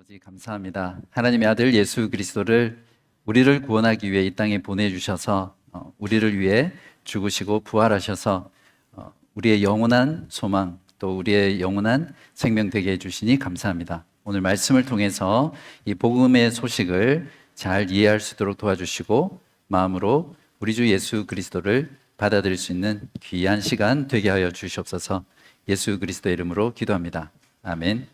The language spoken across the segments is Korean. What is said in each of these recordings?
아버지 감사합니다. 하나님의 아들 예수 그리스도를 우리를 구원하기 위해 이 땅에 보내주셔서 우리를 위해 죽으시고 부활하셔서 우리의 영원한 소망 또 우리의 영원한 생명 되게 해주시니 감사합니다. 오늘 말씀을 통해서 이 복음의 소식을 잘 이해할 수 있도록 도와주시고 마음으로 우리 주 예수 그리스도를 받아들일 수 있는 귀한 시간 되게 하여 주시옵소서. 예수 그리스도의 이름으로 기도합니다. 아멘.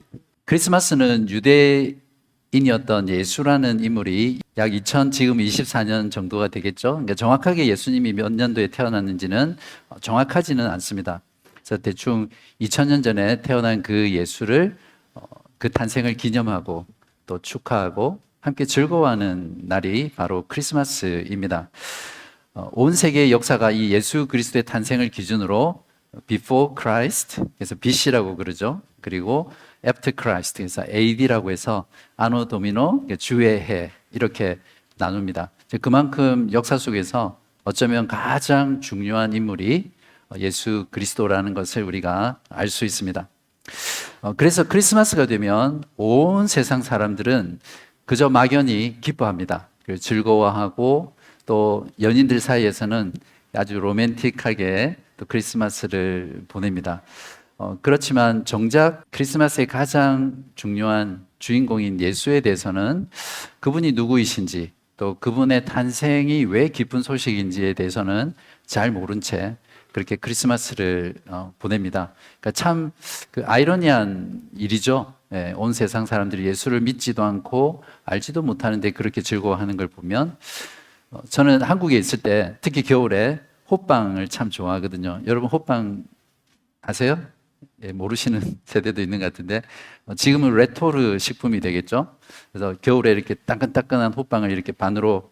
크리스마스는 유대인이었던 예수라는 인물이 약 2000, 지금 24년 정도가 되겠죠. 그러니까 정확하게 예수님이 몇 년도에 태어났는지는 정확하지는 않습니다. 그래서 대충 2000년 전에 태어난 그 예수를 그 탄생을 기념하고 또 축하하고 함께 즐거워하는 날이 바로 크리스마스입니다. 온 세계의 역사가 이 예수 그리스도의 탄생을 기준으로 before Christ, 그래서 BC라고 그러죠. 그리고 after Christ, 그래서 AD라고 해서 아노 도미노, 주의 해 이렇게 나눕니다. 그만큼 역사 속에서 어쩌면 가장 중요한 인물이 예수 그리스도라는 것을 우리가 알 수 있습니다. 그래서 크리스마스가 되면 온 세상 사람들은 그저 막연히 기뻐합니다. 즐거워하고 또 연인들 사이에서는 아주 로맨틱하게 또 크리스마스를 보냅니다. 그렇지만 정작 크리스마스의 가장 중요한 주인공인 예수에 대해서는 그분이 누구이신지 또 그분의 탄생이 왜 기쁜 소식인지에 대해서는 잘 모른 채 그렇게 크리스마스를 보냅니다. 그러니까 참 아이러니한 일이죠. 예, 온 세상 사람들이 예수를 믿지도 않고 알지도 못하는데 그렇게 즐거워하는 걸 보면 저는 한국에 있을 때 특히 겨울에 호빵을 참 좋아하거든요. 여러분 호빵 아세요? 예, 모르시는 세대도 있는 것 같은데 지금은 레토르 식품이 되겠죠. 그래서 겨울에 이렇게 따끈따끈한 호빵을 이렇게 반으로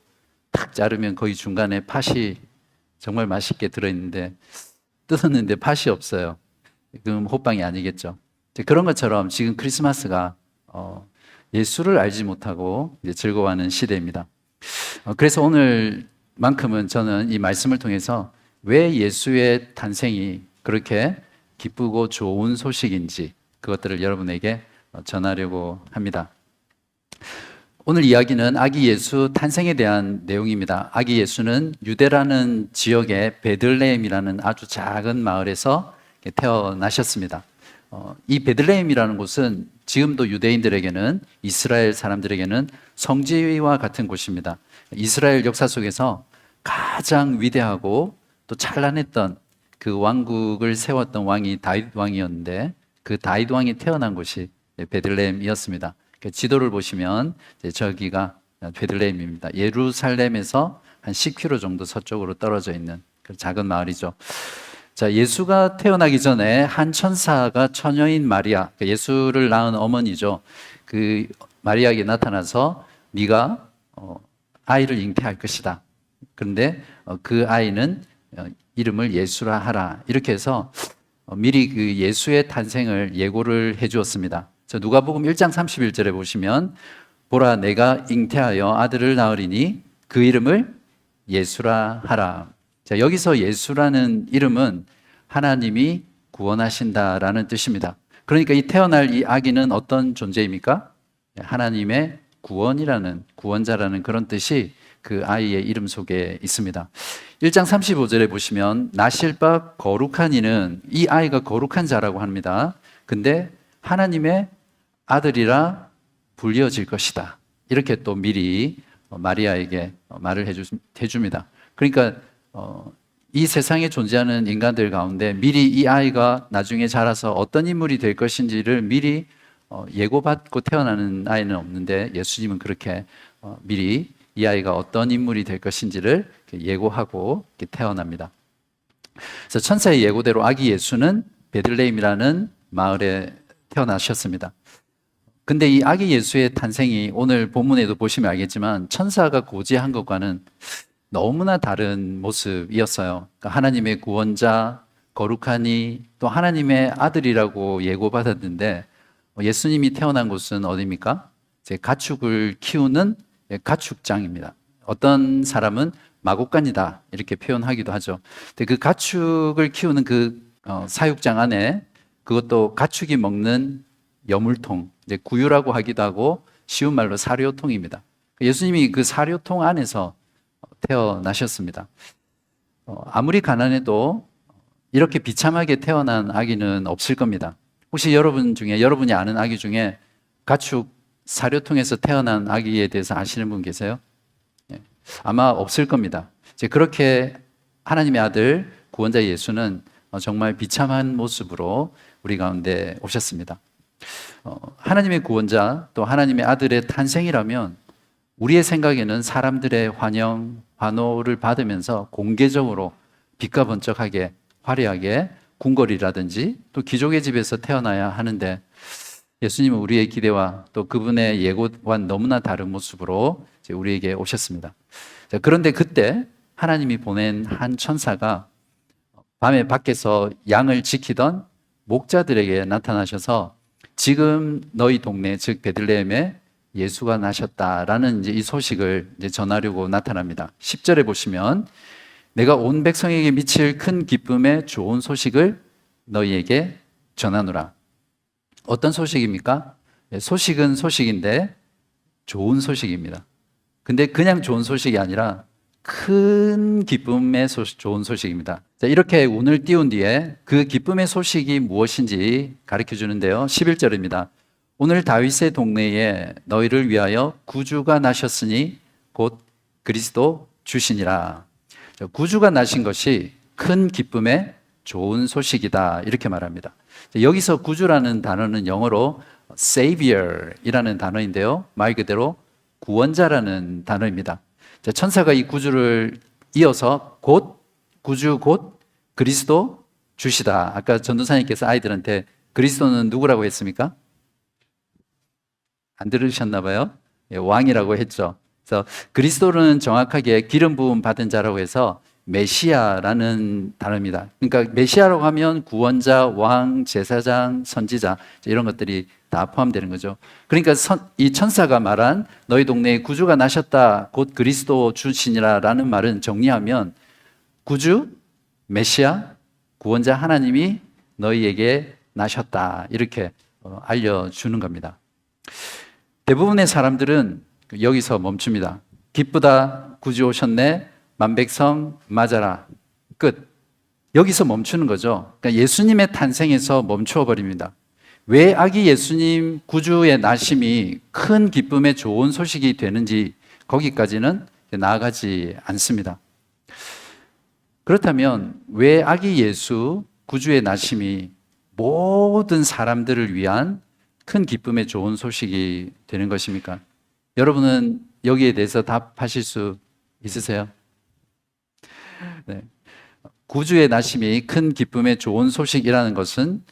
탁 자르면 거기 중간에 팥이 정말 맛있게 들어있는데 뜯었는데 팥이 없어요. 그럼 호빵이 아니겠죠. 그런 것처럼 지금 크리스마스가 예수를 알지 못하고 이제 즐거워하는 시대입니다. 그래서 오늘만큼은 저는 이 말씀을 통해서 왜 예수의 탄생이 그렇게 기쁘고 좋은 소식인지 그것들을 여러분에게 전하려고 합니다. 오늘 이야기는 아기 예수 탄생에 대한 내용입니다. 아기 예수는 유대라는 지역의 베들레헴이라는 아주 작은 마을에서 태어나셨습니다. 이 베들레헴이라는 곳은 지금도 유대인들에게는 이스라엘 사람들에게는 성지와 같은 곳입니다. 이스라엘 역사 속에서 가장 위대하고 또 찬란했던 그 왕국을 세웠던 왕이 다윗 왕이었는데 그 다윗 왕이 태어난 곳이 베들레헴이었습니다. 지도를 보시면 저기가 베들레헴입니다. 예루살렘에서 한 10km 정도 서쪽으로 떨어져 있는 그 작은 마을이죠. 자, 예수가 태어나기 전에 한 천사가 처녀인 마리아, 예수를 낳은 어머니죠. 그 마리아에게 나타나서 네가 아이를 잉태할 것이다. 그런데 그 아이는 이름을 예수라 하라. 이렇게 해서 미리 그 예수의 탄생을 예고를 해 주었습니다. 누가복음 1장 31절에 보시면 보라 내가 잉태하여 아들을 낳으리니 그 이름을 예수라 하라. 자, 여기서 예수라는 이름은 하나님이 구원하신다라는 뜻입니다. 그러니까 이 태어날 이 아기는 어떤 존재입니까? 하나님의 구원이라는 구원자라는 그런 뜻이 그 아이의 이름 속에 있습니다. 1장 35절에 보시면 나실바 거룩한 이는 이 아이가 거룩한 자라고 합니다. 근데 하나님의 아들이라 불려질 것이다. 이렇게 또 미리 마리아에게 말을 해줍니다. 그러니까 이 세상에 존재하는 인간들 가운데 미리 이 아이가 나중에 자라서 어떤 인물이 될 것인지를 미리 예고받고 태어나는 아이는 없는데 예수님은 그렇게 미리 이 아이가 어떤 인물이 될 것인지를 예고하고 태어납니다. 그래서 천사의 예고대로 아기 예수는 베들레헴이라는 마을에 태어나셨습니다. 근데 이 아기 예수의 탄생이 오늘 본문에도 보시면 알겠지만 천사가 고지한 것과는 너무나 다른 모습이었어요. 그러니까 하나님의 구원자, 거룩하니 또 하나님의 아들이라고 예고받았는데 예수님이 태어난 곳은 어디입니까? 가축을 키우는 가축장입니다. 어떤 사람은 마곡간이다 이렇게 표현하기도 하죠. 근데 그 가축을 키우는 그 사육장 안에 그것도 가축이 먹는 여물통, 이제 구유라고 하기도 하고 쉬운 말로 사료통입니다. 예수님이 그 사료통 안에서 태어나셨습니다. 아무리 가난해도 이렇게 비참하게 태어난 아기는 없을 겁니다. 혹시 여러분이 아는 아기 중에 가축 사료통에서 태어난 아기에 대해서 아시는 분 계세요? 아마 없을 겁니다. 이제 그렇게 하나님의 아들 구원자 예수는 정말 비참한 모습으로 우리 가운데 오셨습니다. 하나님의 구원자 또 하나님의 아들의 탄생이라면 우리의 생각에는 사람들의 환영, 환호를 받으면서 공개적으로 빛과 번쩍하게 화려하게 궁궐이라든지 또 귀족의 집에서 태어나야 하는데 예수님은 우리의 기대와 또 그분의 예고와는 너무나 다른 모습으로 우리에게 오셨습니다. 그런데 그때 하나님이 보낸 한 천사가 밤에 밖에서 양을 지키던 목자들에게 나타나셔서 지금 너희 동네 즉 베들레헴에 예수가 나셨다라는 이 소식을 전하려고 나타납니다. 10절에 보시면 내가 온 백성에게 미칠 큰 기쁨의 좋은 소식을 너희에게 전하노라. 어떤 소식입니까? 소식은 소식인데 좋은 소식입니다. 근데 그냥 좋은 소식이 아니라 큰 기쁨의 좋은 소식입니다. 자, 이렇게 운을 띄운 뒤에 그 기쁨의 소식이 무엇인지 가르쳐 주는데요. 11절입니다. 오늘 다윗의 동네에 너희를 위하여 구주가 나셨으니 곧 그리스도 주시니라. 구주가 나신 것이 큰 기쁨의 좋은 소식이다. 이렇게 말합니다. 여기서 구주라는 단어는 영어로 Savior이라는 단어인데요. 말 그대로 구원자라는 단어입니다. 천사가 이 구주를 이어서 곧 구주 곧 그리스도 주시다. 아까 전도사님께서 아이들한테 그리스도는 누구라고 했습니까? 안 들으셨나 봐요. 왕이라고 했죠. 그래서 그리스도는 정확하게 기름 부음 받은 자라고 해서 메시아라는 단어입니다. 그러니까 메시아라고 하면 구원자, 왕, 제사장, 선지자 이런 것들이 다 포함되는 거죠. 그러니까 이 천사가 말한 너희 동네에 구주가 나셨다 곧 그리스도 주시니라라는 말은 정리하면 구주, 메시아, 구원자 하나님이 너희에게 나셨다 이렇게 알려주는 겁니다. 대부분의 사람들은 여기서 멈춥니다. 기쁘다 구주 오셨네 만백성 맞아라 끝. 여기서 멈추는 거죠. 그러니까 예수님의 탄생에서 멈추어 버립니다. 왜 아기 예수님 구주의 나심이 큰 기쁨의 좋은 소식이 되는지 거기까지는 나아가지 않습니다. 그렇다면 왜 아기 예수 구주의 나심이 모든 사람들을 위한 큰 기쁨의 좋은 소식이 되는 것입니까? 여러분은 여기에 대해서 답하실 수 있으세요? 네. 구주의 나심이 큰 기쁨의 좋은 소식이라는 것은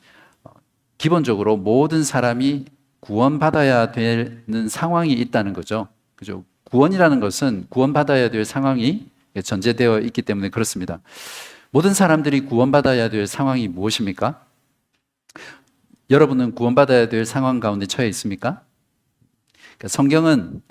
기본적으로 모든 사람이 구원받아야 되는 상황이 있다는 거죠. 그죠? 구원이라는 것은 구원받아야 될 상황이 전제되어 있기 때문에 그렇습니다. 모든 사람들이 구원받아야 될 상황이 무엇입니까? 여러분은 구원받아야 될 상황 가운데 처해 있습니까? 그러니까 성경은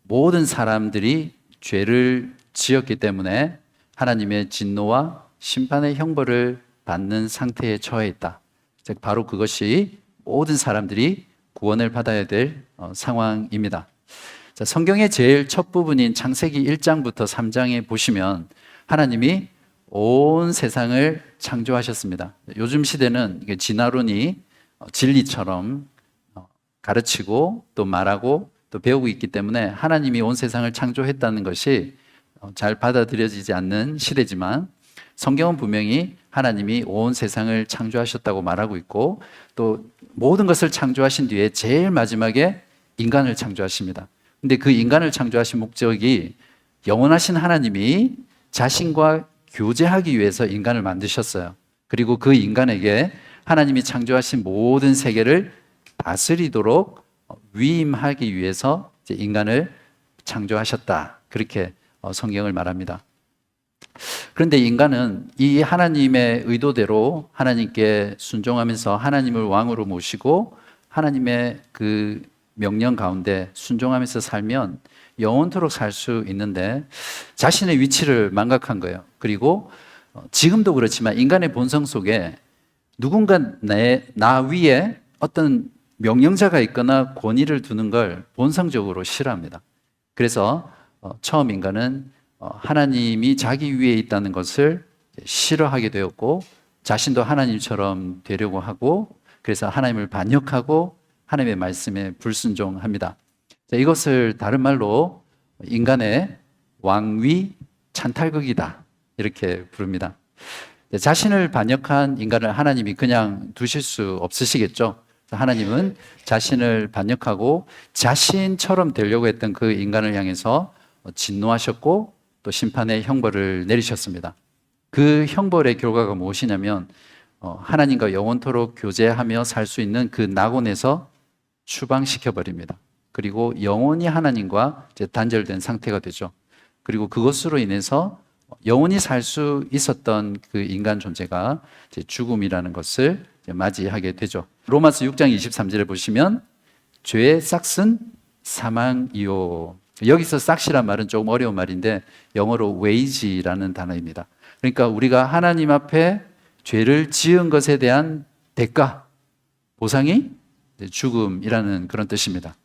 모든 사람들이 죄를 지었기 때문에 하나님의 진노와 심판의 형벌을 받는 상태에 처해 있다. 즉 바로 그것이 모든 사람들이 구원을 받아야 될 상황입니다. 자, 성경의 제일 첫 부분인 창세기 1장부터 3장에 보시면 하나님이 온 세상을 창조하셨습니다. 요즘 시대는 이게 진화론이 진리처럼 가르치고 또 말하고 또 배우고 있기 때문에 하나님이 온 세상을 창조했다는 것이 잘 받아들여지지 않는 시대지만 성경은 분명히 하나님이 온 세상을 창조하셨다고 말하고 있고 또 모든 것을 창조하신 뒤에 제일 마지막에 인간을 창조하십니다. 근데 그 인간을 창조하신 목적이 영원하신 하나님이 자신과 교제하기 위해서 인간을 만드셨어요. 그리고 그 인간에게 하나님이 창조하신 모든 세계를 다스리도록 위임하기 위해서 인간을 창조하셨다. 그렇게 성경을 말합니다. 그런데 인간은 이 하나님의 의도대로 하나님께 순종하면서 하나님을 왕으로 모시고 하나님의 그 명령 가운데 순종하면서 살면 영원토록 살 수 있는데 자신의 위치를 망각한 거예요. 그리고 지금도 그렇지만 인간의 본성 속에 누군가 나 위에 어떤 명령자가 있거나 권위를 두는 걸 본성적으로 싫어합니다. 그래서 처음 인간은 하나님이 자기 위에 있다는 것을 싫어하게 되었고 자신도 하나님처럼 되려고 하고 그래서 하나님을 반역하고 하나님의 말씀에 불순종합니다. 자, 이것을 다른 말로 인간의 왕위 찬탈극이다 이렇게 부릅니다. 자신을 반역한 인간을 하나님이 그냥 두실 수 없으시겠죠. 하나님은 자신을 반역하고 자신처럼 되려고 했던 그 인간을 향해서 진노하셨고 또 심판의 형벌을 내리셨습니다. 그 형벌의 결과가 무엇이냐면 하나님과 영원토록 교제하며 살 수 있는 그 낙원에서 추방시켜 버립니다. 그리고 영원히 하나님과 이제 단절된 상태가 되죠. 그리고 그것으로 인해서 영원히 살 수 있었던 그 인간 존재가 이제 죽음이라는 것을 맞이하게 되죠. 로마서 6장 23절에 보시면 죄의 싹은 사망이요. 여기서 싹이란 말은 조금 어려운 말인데 영어로 wage라는 단어입니다. 그러니까 우리가 하나님 앞에 죄를 지은 것에 대한 대가, 보상이 죽음이라는 그런 뜻입니다.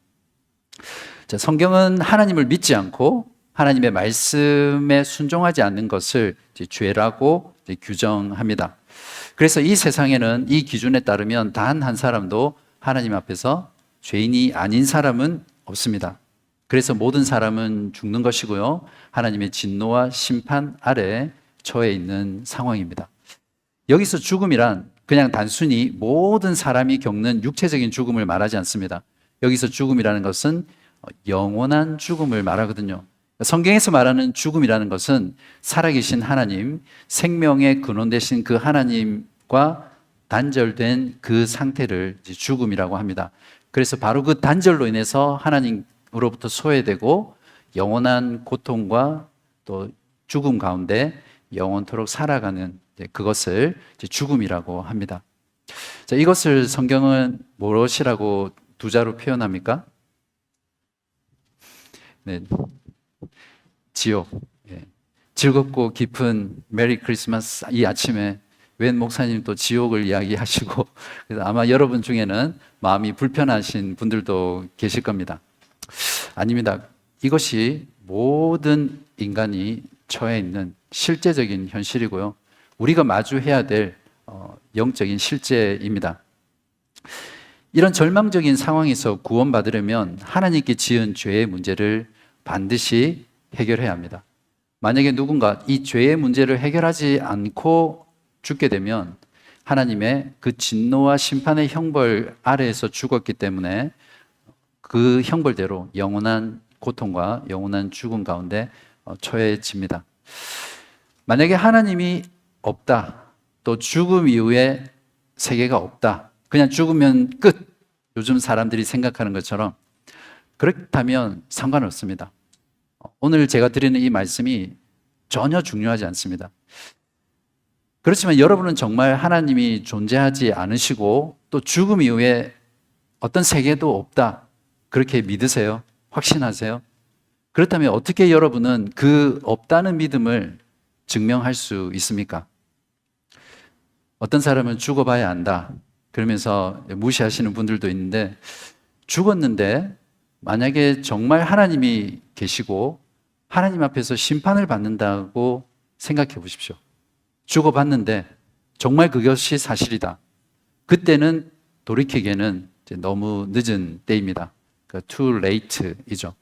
자, 성경은 하나님을 믿지 않고 하나님의 말씀에 순종하지 않는 것을 죄라고 규정합니다. 그래서 이 세상에는 이 기준에 따르면 단 한 사람도 하나님 앞에서 죄인이 아닌 사람은 없습니다. 그래서 모든 사람은 죽는 것이고요. 하나님의 진노와 심판 아래 처해 있는 상황입니다. 여기서 죽음이란 그냥 단순히 모든 사람이 겪는 육체적인 죽음을 말하지 않습니다. 여기서 죽음이라는 것은 영원한 죽음을 말하거든요. 성경에서 말하는 죽음이라는 것은 살아계신 하나님, 생명의 근원 되신 그 하나님과 단절된 그 상태를 죽음이라고 합니다. 그래서 바로 그 단절로 인해서 하나님으로부터 소외되고 영원한 고통과 또 죽음 가운데 영원토록 살아가는 그것을 죽음이라고 합니다. 자, 이것을 성경은 무엇이라고 두 자로 표현합니까? 네. 지옥. 예. 즐겁고 깊은 메리 크리스마스 이 아침에 웬 목사님 또 지옥을 이야기하시고 그래서 아마 여러분 중에는 마음이 불편하신 분들도 계실 겁니다. 아닙니다. 이것이 모든 인간이 처해 있는 실제적인 현실이고요. 우리가 마주해야 될 영적인 실제입니다. 이런 절망적인 상황에서 구원받으려면 하나님께 지은 죄의 문제를 반드시 해결해야 합니다. 만약에 누군가 이 죄의 문제를 해결하지 않고 죽게 되면 하나님의 그 진노와 심판의 형벌 아래에서 죽었기 때문에 그 형벌대로 영원한 고통과 영원한 죽음 가운데 처해집니다. 만약에 하나님이 없다, 또 죽음 이후에 세계가 없다, 그냥 죽으면 끝, 요즘 사람들이 생각하는 것처럼 그렇다면 상관없습니다. 오늘 제가 드리는 이 말씀이 전혀 중요하지 않습니다. 그렇지만 여러분은 정말 하나님이 존재하지 않으시고 또 죽음 이후에 어떤 세계도 없다, 그렇게 믿으세요? 확신하세요? 그렇다면 어떻게 여러분은 그 없다는 믿음을 증명할 수 있습니까? 어떤 사람은 죽어봐야 안다 그러면서 무시하시는 분들도 있는데 죽었는데 만약에 정말 하나님이 계시고 하나님 앞에서 심판을 받는다고 생각해 보십시오. 죽어봤는데 정말 그것이 사실이다. 그때는 돌이키기에는 너무 늦은 때입니다. too late이죠.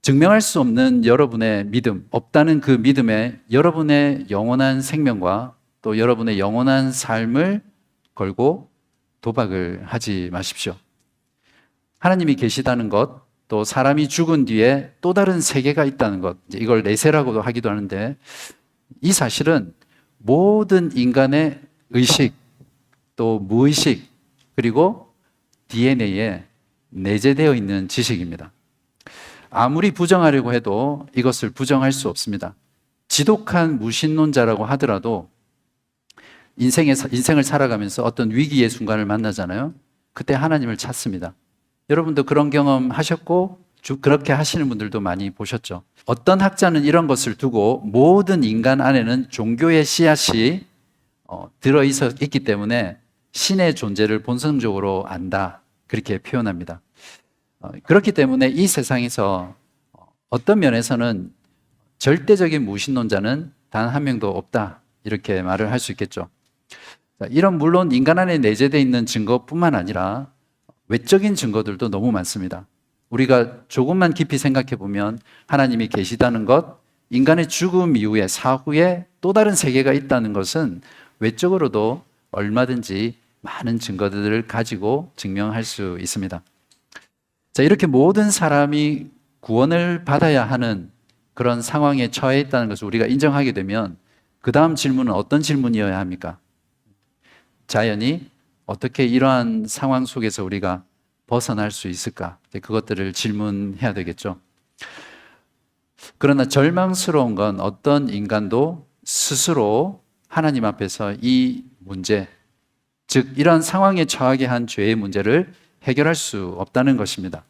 증명할 수 없는 여러분의 믿음, 없다는 그 믿음에 여러분의 영원한 생명과 또 여러분의 영원한 삶을 걸고 도박을 하지 마십시오. 하나님이 계시다는 것, 또 사람이 죽은 뒤에 또 다른 세계가 있다는 것, 이걸 내세라고도 하기도 하는데 이 사실은 모든 인간의 의식, 또 무의식, 그리고 DNA에 내재되어 있는 지식입니다. 아무리 부정하려고 해도 이것을 부정할 수 없습니다. 지독한 무신론자라고 하더라도 인생을 살아가면서 어떤 위기의 순간을 만나잖아요. 그때 하나님을 찾습니다. 여러분도 그런 경험 하셨고 그렇게 하시는 분들도 많이 보셨죠. 어떤 학자는 이런 것을 두고 모든 인간 안에는 종교의 씨앗이 들어있기 때문에 신의 존재를 본성적으로 안다. 그렇게 표현합니다. 그렇기 때문에 이 세상에서 어떤 면에서는 절대적인 무신론자는 단 한 명도 없다. 이렇게 말을 할 수 있겠죠. 이런 물론 인간 안에 내재되어 있는 증거뿐만 아니라 외적인 증거들도 너무 많습니다. 우리가 조금만 깊이 생각해 보면 하나님이 계시다는 것, 인간의 죽음 이후에 사후에 또 다른 세계가 있다는 것은 외적으로도 얼마든지 많은 증거들을 가지고 증명할 수 있습니다. 자, 이렇게 모든 사람이 구원을 받아야 하는 그런 상황에 처해 있다는 것을 우리가 인정하게 되면 그 다음 질문은 어떤 질문이어야 합니까? 자연히 어떻게 이러한 상황 속에서 우리가 벗어날 수 있을까? 그것들을 질문해야 되겠죠. 그러나 절망스러운 건 어떤 인간도 스스로 하나님 앞에서 이 문제, 즉 이러한 상황에 처하게 한 죄의 문제를 해결할 수 없다는 것입니다.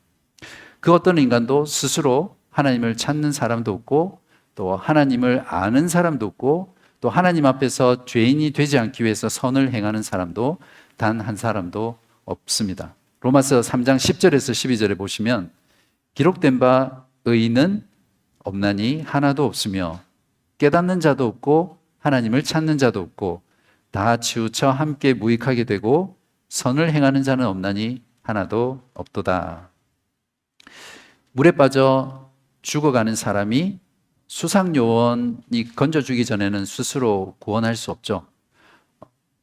그 어떤 인간도 스스로 하나님을 찾는 사람도 없고 또 하나님을 아는 사람도 없고 또 하나님 앞에서 죄인이 되지 않기 위해서 선을 행하는 사람도 단 한 사람도 없습니다. 로마서 3장 10절에서 12절에 보시면 기록된 바 의인은 없나니 하나도 없으며 깨닫는 자도 없고 하나님을 찾는 자도 없고 다 치우쳐 함께 무익하게 되고 선을 행하는 자는 없나니 하나도 없도다. 물에 빠져 죽어가는 사람이 수상요원이 건져주기 전에는 스스로 구원할 수 없죠.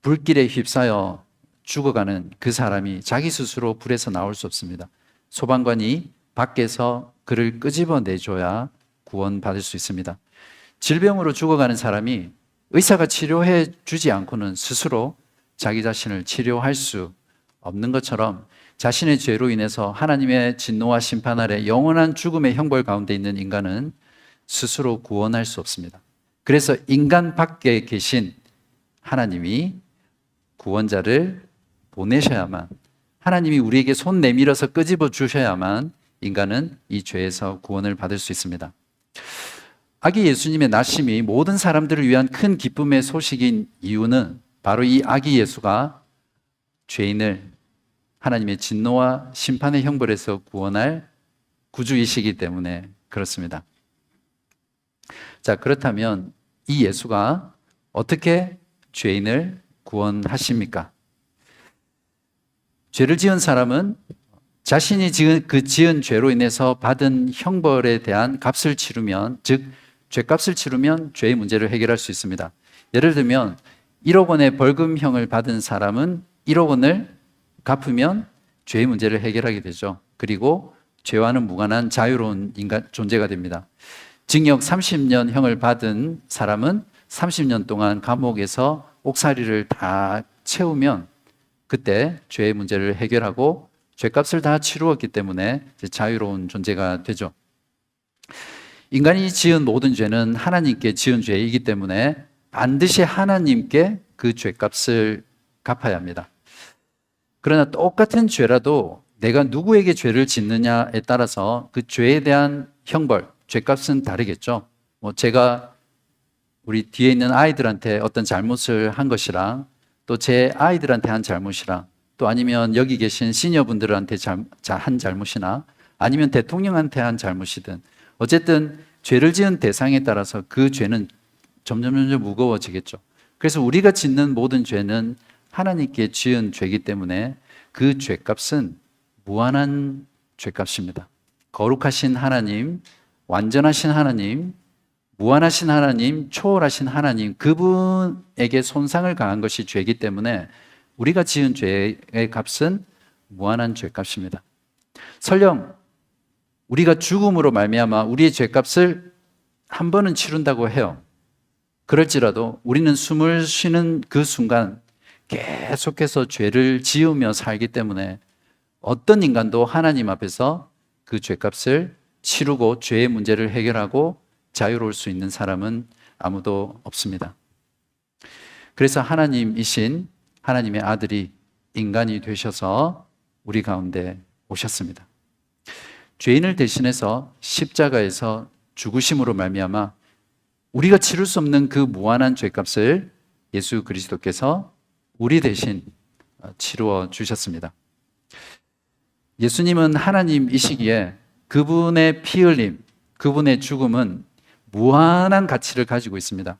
불길에 휩싸여 죽어가는 그 사람이 자기 스스로 불에서 나올 수 없습니다. 소방관이 밖에서 그를 끄집어내줘야 구원받을 수 있습니다. 질병으로 죽어가는 사람이 의사가 치료해 주지 않고는 스스로 자기 자신을 치료할 수 없는 것처럼 자신의 죄로 인해서 하나님의 진노와 심판 아래 영원한 죽음의 형벌 가운데 있는 인간은 스스로 구원할 수 없습니다. 그래서 인간 밖에 계신 하나님이 구원자를 보내셔야만, 하나님이 우리에게 손 내밀어서 끄집어 주셔야만 인간은 이 죄에서 구원을 받을 수 있습니다. 아기 예수님의 나심이 모든 사람들을 위한 큰 기쁨의 소식인 이유는 바로 이 아기 예수가 죄인을 하나님의 진노와 심판의 형벌에서 구원할 구주이시기 때문에 그렇습니다. 자, 그렇다면 이 예수가 어떻게 죄인을 구원하십니까? 죄를 지은 사람은 자신이 지은 죄로 인해서 받은 형벌에 대한 값을 치르면, 즉 죄값을 치르면 죄의 문제를 해결할 수 있습니다. 예를 들면 1억 원의 벌금형을 받은 사람은 1억 원을 갚으면 죄의 문제를 해결하게 되죠. 그리고 죄와는 무관한 자유로운 인간 존재가 됩니다. 징역 30년형을 받은 사람은 30년 동안 감옥에서 옥살이를 다 채우면 그때 죄의 문제를 해결하고 죄값을 다 치루었기 때문에 자유로운 존재가 되죠. 인간이 지은 모든 죄는 하나님께 지은 죄이기 때문에 반드시 하나님께 그 죄값을 갚아야 합니다. 그러나 똑같은 죄라도 내가 누구에게 죄를 짓느냐에 따라서 그 죄에 대한 형벌, 죄값은 다르겠죠. 제가 우리 뒤에 있는 아이들한테 어떤 잘못을 한 것이랑 또 제 아이들한테 한 잘못이랑 또 아니면 여기 계신 시니어분들한테 한 잘못이나 아니면 대통령한테 한 잘못이든 어쨌든 죄를 지은 대상에 따라서 그 죄는 점점 무거워지겠죠. 그래서 우리가 짓는 모든 죄는 하나님께 지은 죄이기 때문에 그 죄값은 무한한 죄값입니다. 거룩하신 하나님, 완전하신 하나님, 무한하신 하나님, 초월하신 하나님, 그분에게 손상을 가한 것이 죄이기 때문에 우리가 지은 죄의 값은 무한한 죄값입니다. 설령 우리가 죽음으로 말미암아 우리의 죄값을 한 번은 치른다고 해요. 그럴지라도 우리는 숨을 쉬는 그 순간 계속해서 죄를 지으며 살기 때문에 어떤 인간도 하나님 앞에서 그 죄값을 치르고 죄의 문제를 해결하고 자유로울 수 있는 사람은 아무도 없습니다. 그래서 하나님이신 하나님의 아들이 인간이 되셔서 우리 가운데 오셨습니다. 죄인을 대신해서 십자가에서 죽으심으로 말미암아 우리가 치를 수 없는 그 무한한 죄값을 예수 그리스도께서 우리 대신 치루어 주셨습니다. 예수님은 하나님이시기에 그분의 피 흘림, 그분의 죽음은 무한한 가치를 가지고 있습니다.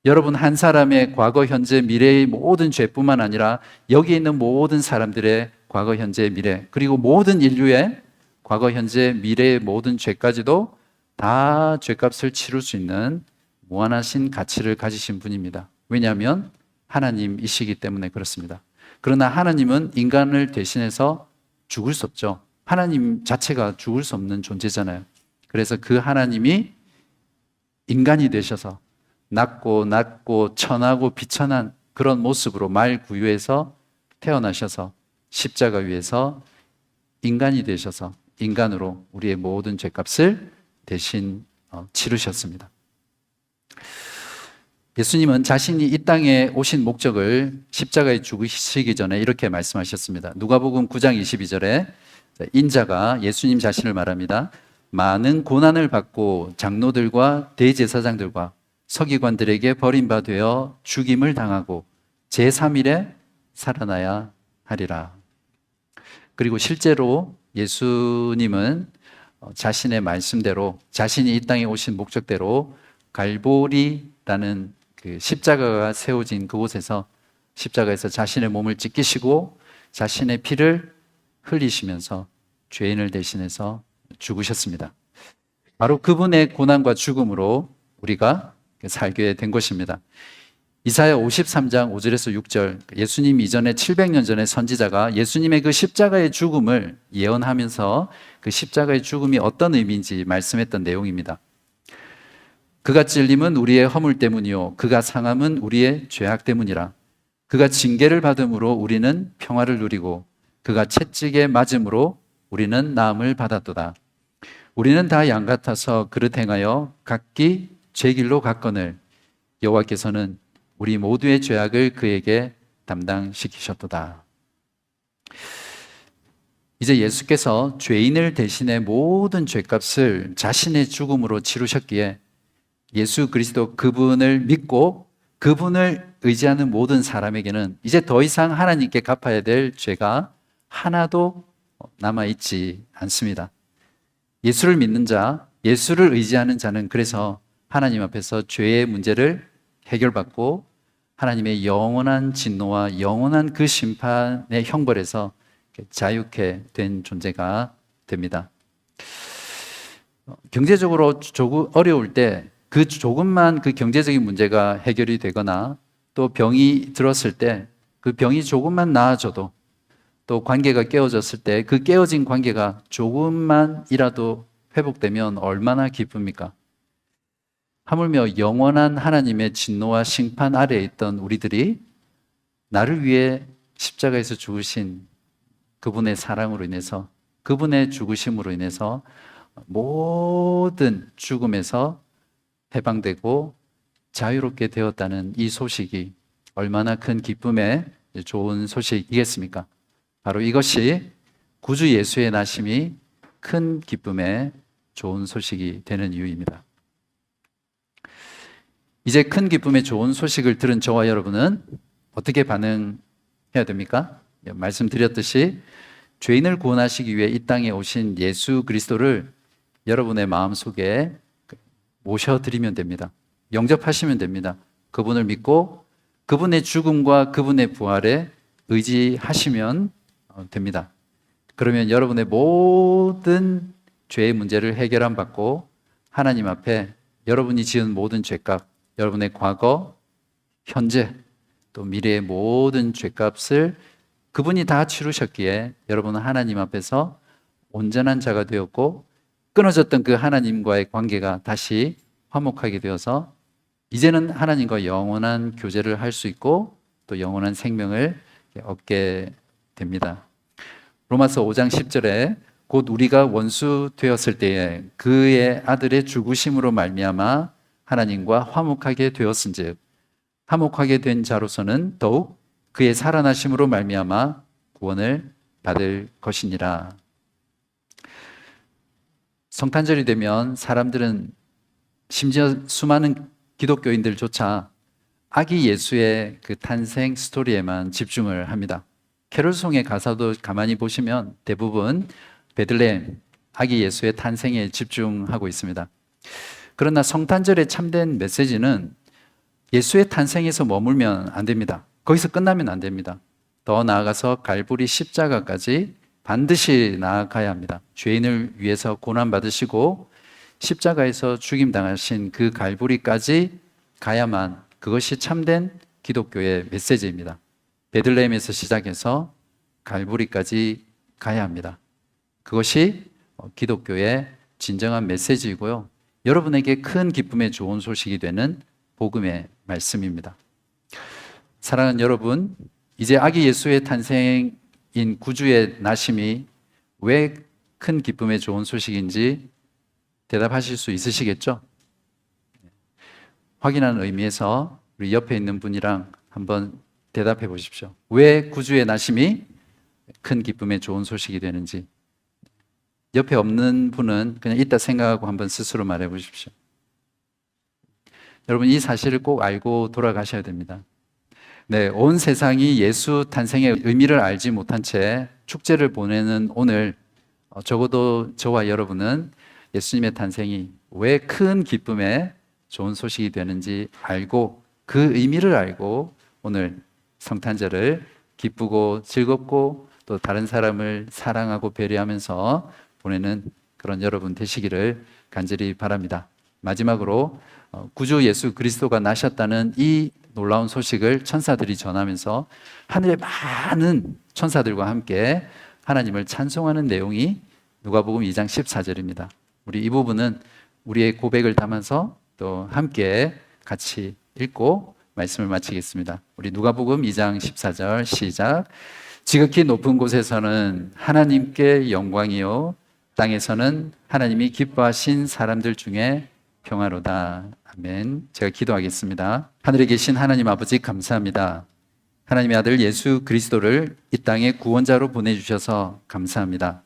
여러분, 한 사람의 과거, 현재, 미래의 모든 죄뿐만 아니라 여기 있는 모든 사람들의 과거, 현재, 미래, 그리고 모든 인류의 과거, 현재, 미래의 모든 죄까지도 다 죄값을 치를 수 있는 무한하신 가치를 가지신 분입니다. 왜냐하면 하나님이시기 때문에 그렇습니다. 그러나 하나님은 인간을 대신해서 죽을 수 없죠. 하나님 자체가 죽을 수 없는 존재잖아요. 그래서 그 하나님이 인간이 되셔서 낮고 천하고 비천한 그런 모습으로 말구유에서 태어나셔서 십자가 위에서 인간이 되셔서 인간으로 우리의 모든 죄값을 대신 치르셨습니다. 예수님은 자신이 이 땅에 오신 목적을 십자가에 죽으시기 전에 이렇게 말씀하셨습니다. 누가복음 9장 22절에 인자가 예수님 자신을 말합니다. 많은 고난을 받고 장로들과 대제사장들과 서기관들에게 버림받아 죽임을 당하고 제3일에 살아나야 하리라. 그리고 실제로 예수님은 자신의 말씀대로 자신이 이 땅에 오신 목적대로 갈보리라는 그 십자가가 세워진 그곳에서 십자가에서 자신의 몸을 찢기시고 자신의 피를 흘리시면서 죄인을 대신해서 죽으셨습니다. 바로 그분의 고난과 죽음으로 우리가 살게 된 것입니다. 이사야 53장 5절에서 6절, 예수님 이전에 700년 전에 선지자가 예수님의 그 십자가의 죽음을 예언하면서 그 십자가의 죽음이 어떤 의미인지 말씀했던 내용입니다. 그가 찔림은 우리의 허물 때문이요 그가 상함은 우리의 죄악 때문이라. 그가 징계를 받음으로 우리는 평화를 누리고 그가 채찍에 맞음으로 우리는 나음을 받았도다. 우리는 다 양 같아서 그릇 행하여 각기 제 길로 갔거늘 여호와께서는 우리 모두의 죄악을 그에게 담당시키셨도다. 이제 예수께서 죄인을 대신해 모든 죄값을 자신의 죽음으로 치르셨기에 예수 그리스도 그분을 믿고 그분을 의지하는 모든 사람에게는 이제 더 이상 하나님께 갚아야 될 죄가 하나도 남아있지 않습니다. 예수를 믿는 자, 예수를 의지하는 자는 그래서 하나님 앞에서 죄의 문제를 해결받고 하나님의 영원한 진노와 영원한 그 심판의 형벌에서 자유케 된 존재가 됩니다. 경제적으로 조금 어려울 때 그 조금만 그 경제적인 문제가 해결이 되거나 또 병이 들었을 때 그 병이 조금만 나아져도 또 관계가 깨어졌을 때 그 깨어진 관계가 조금만이라도 회복되면 얼마나 기쁩니까? 하물며 영원한 하나님의 진노와 심판 아래에 있던 우리들이 나를 위해 십자가에서 죽으신 그분의 사랑으로 인해서 그분의 죽으심으로 인해서 모든 죽음에서 해방되고 자유롭게 되었다는 이 소식이 얼마나 큰 기쁨의 좋은 소식이겠습니까? 바로 이것이 구주 예수의 나심이 큰 기쁨의 좋은 소식이 되는 이유입니다. 이제 큰 기쁨의 좋은 소식을 들은 저와 여러분은 어떻게 반응해야 됩니까? 말씀드렸듯이 죄인을 구원하시기 위해 이 땅에 오신 예수 그리스도를 여러분의 마음속에 모셔드리면 됩니다. 영접하시면 됩니다. 그분을 믿고 그분의 죽음과 그분의 부활에 의지하시면 됩니다. 그러면 여러분의 모든 죄의 문제를 해결함 받고 하나님 앞에 여러분이 지은 모든 죄값, 여러분의 과거, 현재, 또 미래의 모든 죄값을 그분이 다 치르셨기에 여러분은 하나님 앞에서 온전한 자가 되었고 끊어졌던 그 하나님과의 관계가 다시 화목하게 되어서 이제는 하나님과 영원한 교제를 할 수 있고 또 영원한 생명을 얻게 됩니다. 로마서 5장 10절에 곧 우리가 원수 되었을 때에 그의 아들의 죽으심으로 말미암아 하나님과 화목하게 되었은즉 화목하게 된 자로서는 더욱 그의 살아나심으로 말미암아 구원을 받을 것이니라. 성탄절이 되면 사람들은 심지어 수많은 기독교인들조차 아기 예수의 그 탄생 스토리에만 집중을 합니다. 캐롤송의 가사도 가만히 보시면 대부분 베들레헴 아기 예수의 탄생에 집중하고 있습니다. 그러나 성탄절의 참된 메시지는 예수의 탄생에서 머물면 안 됩니다. 거기서 끝나면 안 됩니다. 더 나아가서 갈보리 십자가까지 반드시 나아가야 합니다. 죄인을 위해서 고난받으시고 십자가에서 죽임당하신 그 갈보리까지 가야만 그것이 참된 기독교의 메시지입니다. 베들레헴에서 시작해서 갈보리까지 가야 합니다. 그것이 기독교의 진정한 메시지이고요. 여러분에게 큰 기쁨의 좋은 소식이 되는 복음의 말씀입니다. 사랑하는 여러분, 이제 아기 예수의 탄생인 구주의 나심이 왜 큰 기쁨의 좋은 소식인지 대답하실 수 있으시겠죠? 확인하는 의미에서 우리 옆에 있는 분이랑 한번 대답해 보십시오. 왜 구주의 나심이 큰 기쁨의 좋은 소식이 되는지. 옆에 없는 분은 그냥 이따 생각하고 한번 스스로 말해 보십시오. 여러분, 이 사실을 꼭 알고 돌아가셔야 됩니다. 네, 온 세상이 예수 탄생의 의미를 알지 못한 채 축제를 보내는 오늘, 적어도 저와 여러분은 예수님의 탄생이 왜 큰 기쁨의 좋은 소식이 되는지 알고 그 의미를 알고 오늘 성탄절을 기쁘고 즐겁고 또 다른 사람을 사랑하고 배려하면서 보내는 그런 여러분 되시기를 간절히 바랍니다. 마지막으로 구주 예수 그리스도가 나셨다는 이 놀라운 소식을 천사들이 전하면서 하늘의 많은 천사들과 함께 하나님을 찬송하는 내용이 누가복음 2장 14절입니다. 우리 이 부분은 우리의 고백을 담아서 또 함께 같이 읽고 말씀을 마치겠습니다. 우리 누가복음 2장 14절 시작. 지극히 높은 곳에서는 하나님께 영광이요 땅에서는 하나님이 기뻐하신 사람들 중에 평화로다. 아멘. 제가 기도하겠습니다. 하늘에 계신 하나님 아버지 감사합니다. 하나님의 아들 예수 그리스도를 이 땅에 구원자로 보내주셔서 감사합니다.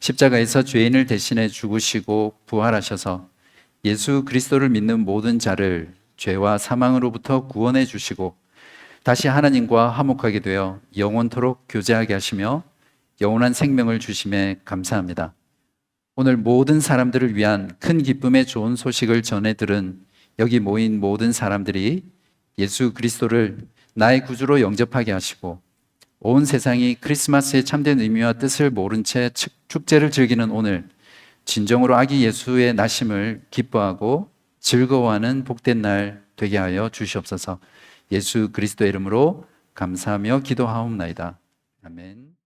십자가에서 죄인을 대신해 죽으시고 부활하셔서 예수 그리스도를 믿는 모든 자를 죄와 사망으로부터 구원해 주시고 다시 하나님과 화목하게 되어 영원토록 교제하게 하시며 영원한 생명을 주심에 감사합니다. 오늘 모든 사람들을 위한 큰 기쁨의 좋은 소식을 전해 들은 여기 모인 모든 사람들이 예수 그리스도를 나의 구주로 영접하게 하시고 온 세상이 크리스마스의 참된 의미와 뜻을 모른 채 축제를 즐기는 오늘 진정으로 아기 예수의 나심을 기뻐하고 즐거워하는 복된 날 되게 하여 주시옵소서. 예수 그리스도의 이름으로 감사하며 기도하옵나이다. 아멘.